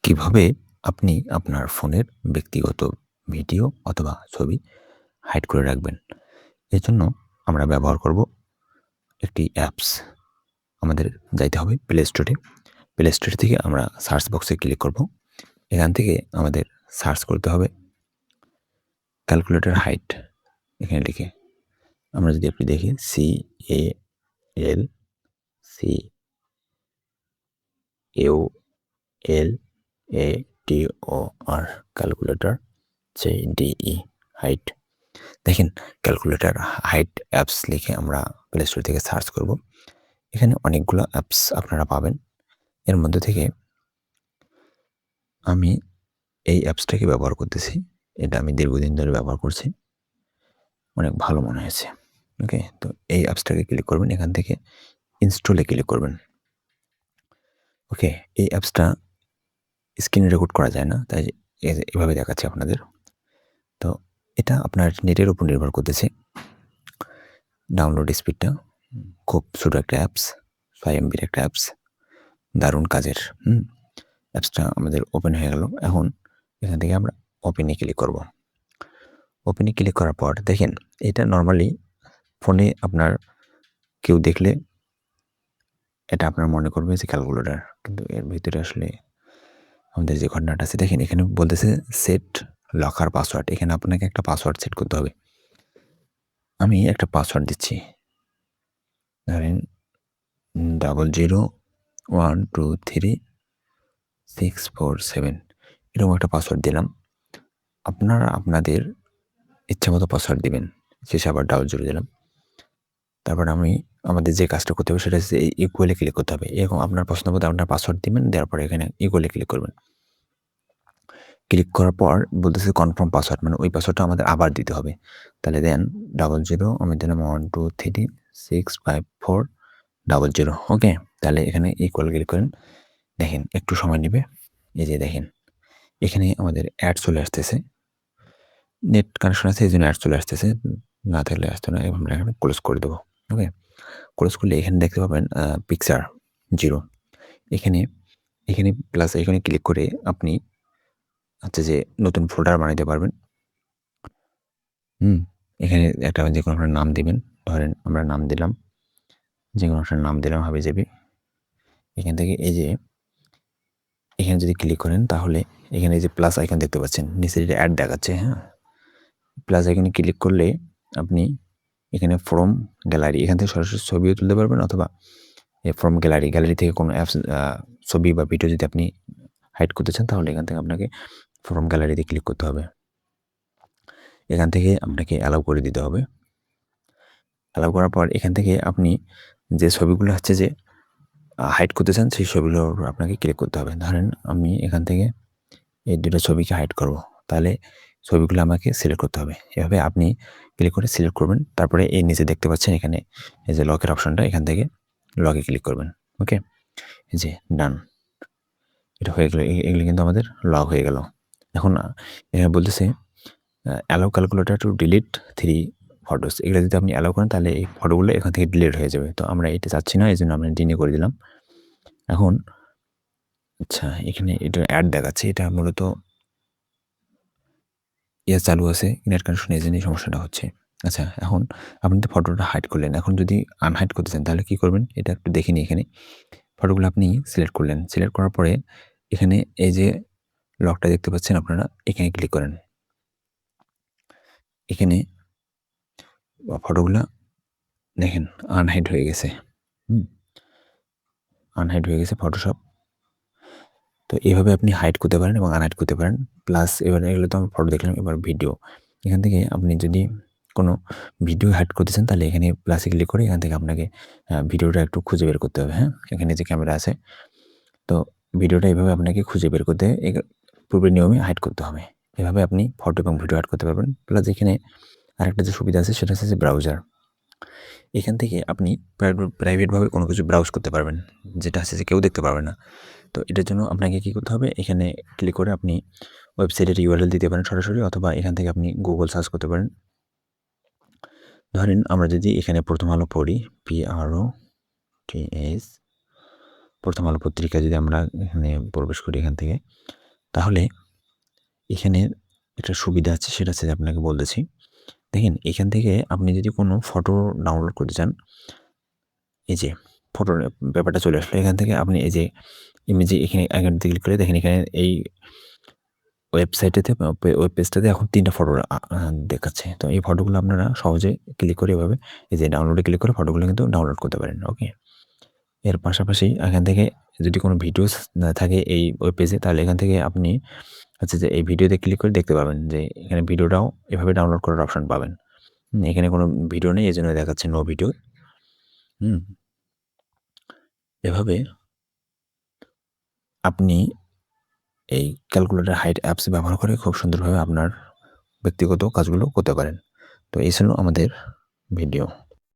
কিভাবে আপনি আপনার ফোনের ব্যক্তিগত ভিডিও অথবা ছবি হাইড করে রাখবেন? এজন্য আমরা ব্যবহার করব একটি অ্যাপস। আমাদের যাইতে হবে প্লে স্টোরে। প্লে স্টোর থেকে আমরা সার্চ বক্সে ক্লিক করব। এখান থেকে আমাদের সার্চ করতে হবে ক্যালকুলেটর হাইড এখানে লিখে। আমরা যদি একটু দেখি CALCULATOR ক্যালকুলেটর JDE হাইড। দেখেন ক্যালকুলেটর হাইড অ্যাপস লিখে আমরা প্লে স্টোর থেকে সার্চ করব। এখানে অনেকগুলো অ্যাপস আপনারা পাবেন। এর মধ্যে থেকে আমি এই অ্যাপসটাকে ব্যবহার করতেছি। এটা আমি দীর্ঘদিন ধরে ব্যবহার করছি। অনেক ভালো মনে হয়েছে। ওকে? তো এই অ্যাপসটাকে ক্লিক করবেন। এখান থেকে ইনস্টলে ক্লিক করবেন। ওকে? এই অ্যাপসটা স্ক্রিন রেকর্ড করা যায় না। তাই এভাবে দেখাচ্ছি আপনাদের। তো এটা আপনার নেটের উপর নির্ভর করতেছে। ডাউনলোড স্পিডটা খুব ছোট একটা অ্যাপস, 5 MB-র একটা অ্যাপস। দারুণ কাজের। অ্যাপসটা আমাদের ওপেন হয়ে গেল। এখন এখান থেকে আমরা ওপেনে ক্লিক করব। ওপেনে ক্লিক করার পর দেখেন এটা নরমালি ফোনে আপনার কেউ দেখলে এটা আপনার মনে করবে যে ক্যালকুলেটর। কিন্তু এর ভিতরে আসলে আমাদের যে ঘটনাটা আছে দেখেন এখানে বলতেছে সেট লকার পাসওয়ার্ড। এখানে আপনাকে একটা পাসওয়ার্ড সেট করতে হবে। আমি একটা পাসওয়ার্ড দিচ্ছি। ধরেন 00123647 এরকম একটা পাসওয়ার্ড দিলাম। আপনারা আপনাদের ইচ্ছামতো পাসওয়ার্ড দিবেন। শেষে আবার 00 দিলাম। তারপর আমাদের যে কাজটা করতে হবে সেটা হচ্ছে এই ইকুয়ালে ক্লিক করতে হবে। এরকম আপনার পছন্দ মতো আপনার পাসওয়ার্ড দিবেন, দেওয়ার পরে এখানে ইকুয়ালে ক্লিক করবেন। ক্লিক করার পর বলতেছে কনফার্ম পাসওয়ার্ড মানে ওই পাসওয়ার্ডটা আমাদের আবার দিতে হবে। তাহলে দেন 00 আমি দিলাম 12365400 ওকে? তাহলে এখানে ইকুয়াল ক্লিক করেন। দেখেন একটু সময় নিবে। এই যে দেখেন এখানে আমাদের অ্যাড চলে আসতেছে। নেট কানেকশন আছে এইজন্য অ্যাড চলে আসতেছে। না থাকলে আসতো না। আমরা এখানে ক্লোজ করে দেবো। ওকে? ক্লোজ করলে এখানে দেখতে পাবেন পিকচার 0 এখানে প্লাস এখানে ক্লিক করে আপনি যে নতুন ফোল্ডার বানাইতে পারবেন। এখানে একটা যেকোনো একটা নাম দিবেন। ধরেন আমরা নাম দিলাম। যেকোনো একটা নাম দিলাম হাবিজাবি। এখান থেকে এখানে যদি ক্লিক করেন তাহলে এখানে এই যে প্লাস আইকন দেখতে পাচ্ছেন। নিচে এটা অ্যাড দেখাচ্ছে, হ্যাঁ? প্লাস আইকনে ক্লিক করলে আপনি এখানে ফ্রম গ্যালারি এখান থেকে সরাসরি ছবিও তুলতে পারবেন অথবা ফ্রম গ্যালারি থেকে কোনো অ্যাপস ছবি বা ভিডিও যদি আপনি হাইড করতে চান তাহলে এখান থেকে আপনাকে ফ্রম গ্যালারিতে ক্লিক করতে হবে। এখান থেকে আপনাকে অ্যালাউ করে দিতে হবে। অ্যালাউ করার পর এখান থেকে আপনি যে ছবিগুলো হচ্ছে যে হাইড করতে চান সেই ছবিগুলোর উপর আপনাকে ক্লিক করতে হবে। ধরেন আমি এখান থেকে এই ২ টা ছবিকে হাইড করব। তাহলে ছবিগুলো আমাকে সিলেক্ট করতে হবে। এভাবে আপনি ক্লিক করে সিলেক্ট করবেন। তারপরে এই নিচে দেখতে পাচ্ছেন এখানে এই যে লকের অপশনটা এখান থেকে লকে ক্লিক করবেন। ওকে? এই যে ডান। এটা হয়ে গেল। এগুলো কিন্তু আমাদের লক হয়ে গেল। এখন এখানে বলতেছে allow calculator two delete 3 photos. এগুলো যদি আপনি অ্যালাউ করেন তাহলে এই ফটোগুলো এখান থেকে ডিলিট হয়ে যাবে। তো আমরা এটা চাচ্ছি না। এজন্য আমরা ডিনে করে দিলাম। এখন আচ্ছা এখানে এটা অ্যাড দেখাচ্ছে। এটা মূলত চালু আছে নেট কানেকশন এজন্যই সমস্যাটা হচ্ছে। আচ্ছা এখন আপনি তো ফটোটা হাইড করলেন। এখন যদি আনহাইড করতে চান তাহলে কি করবেন? এটা একটু দেখে নিই এখানে। ফটোগুলো আপনি সিলেক্ট করলেন। সিলেক্ট করার পরে এখানে এই যে লকটা দেখতে পাচ্ছেন আপনারা এখানে ক্লিক করেন। এখানে ফটোগুলা দেখেন আনহাইড হয়ে গেছে। আনহাইড হয়ে গেছে ফটোশপ। তো এভাবে আপনি হাইড করতে পারেন এবং আনহাইড করতে পারেন। প্লাস এবার এগুলো তো আমরা ফটো দেখলাম। এবার ভিডিও। এখান থেকে আপনি যদি কোনো ভিডিও হাইড করতে চান তাহলে এখানে প্লাসে ক্লিক করে এখান থেকে আপনাকে ভিডিওটা একটু খুঁজে বের করতে হবে, হ্যাঁ? এখানে যে ক্যামেরা আছে। তো ভিডিওটা এভাবে আপনাকে খুঁজে বের করতে পূর্বের নিয়মে হাইড করতে হবে। এভাবে আপনি ফটো এবং ভিডিও হাইড করতে পারবেন। প্লাস এখানে আরেকটা যে সুবিধা আছে সেটা হচ্ছে যে ব্রাউজার। এখান থেকে আপনি প্রাইভেটভাবে কোনো কিছু ব্রাউজ করতে পারবেন। যেটা হচ্ছে যে কেউ দেখতে পারবে না। তো এটার জন্য আপনাকে কি করতে হবে? এখানে ক্লিক করে আপনি ওয়েবসাইটের URL দিতে পারেন সরাসরি অথবা এখান থেকে আপনি Google সার্চ করতে পারেন। ধরেন আমরা যদি এখানে প্রথম আলো পড়ি PROTS প্রথম আলো পত্রিকা যদি আমরা এখানে প্রবেশ করি এখান থেকে তাহলে এখানে একটা সুবিধা আছে, সেটা হচ্ছে যে আপনাকে বলতেছি। দেখেন এখান থেকে আপনি যদি কোনো ফটো ডাউনলোড করতে চান, এই যে ফটোর ব্যাপারটা চলে আসলো। এখান থেকে আপনি এই যে ইমেজে এখানে আইকনটাতে ক্লিক করে দেখেন এখানে এই ওয়েবসাইটেতে ওয়েব পেজটাতে এখন ৩ টা ফটো দেখাচ্ছে। তো এই ফটোগুলো আপনারা সহজে ক্লিক করে এভাবে এই যে ডাউনলোডে ক্লিক করে ফটোগুলো কিন্তু ডাউনলোড করতে পারেন। ওকে? এর পাশাপাশি এখান থেকে যদি কোনো ভিডিওস না থাকে এই ওয়েব পেজে, তাহলে এখান থেকে আপনি হচ্ছে যে এই ভিডিওতে ক্লিক করে দেখতে পাবেন যে এখানে ভিডিওটাও এভাবে ডাউনলোড করার অপশন পাবেন। এখানে কোনো ভিডিও নেই, এজন্য দেখাচ্ছে নো ভিডিও। হুম? এভাবে আপনি এই ক্যালকুলেটর হাইড অ্যাপস ব্যবহার করে খুব সুন্দরভাবে আপনার ব্যক্তিগত কাজগুলো করতে পারেন। তো এই ছিল আমাদের ভিডিও।